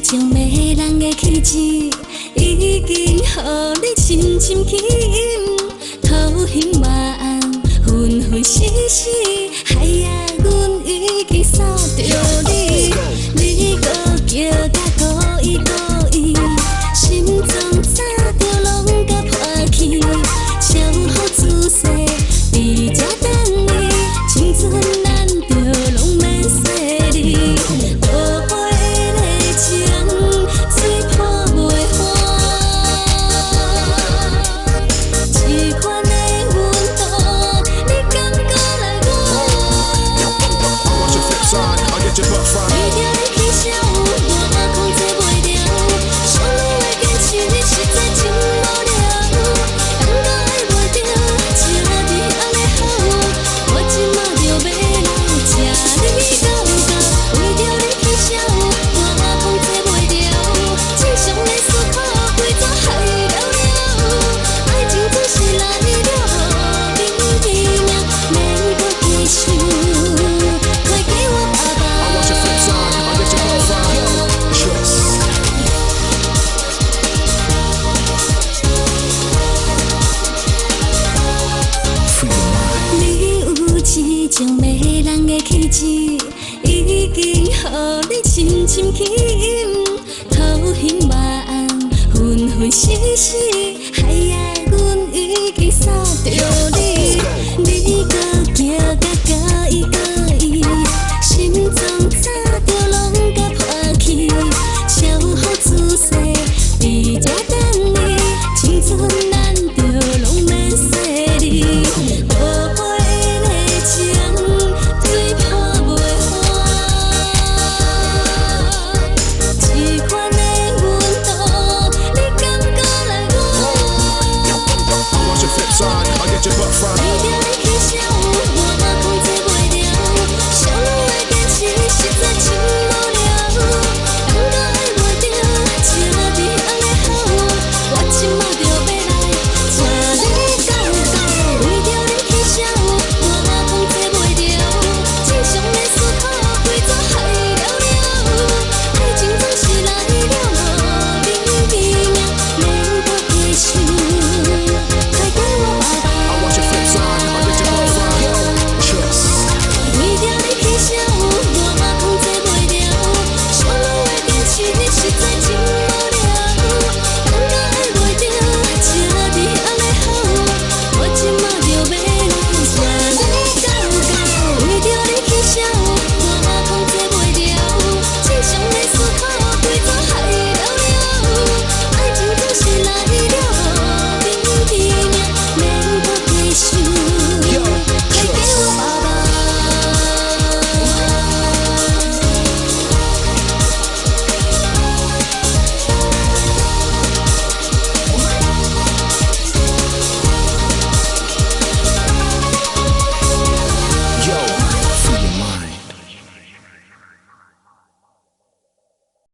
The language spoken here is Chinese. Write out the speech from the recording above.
种迷人的气质，已经予你深深吸引。头晕马暗，昏昏死死，海呀，阮已经锁着你。你搁叫甲故意故意，心脏早就拢甲破去。超好姿势，伫这等你，青春咱就拢免说你。种迷人的气质，已经予你深深吸引。头晕马暗，昏昏死死，海呀，阮已经锁着你，你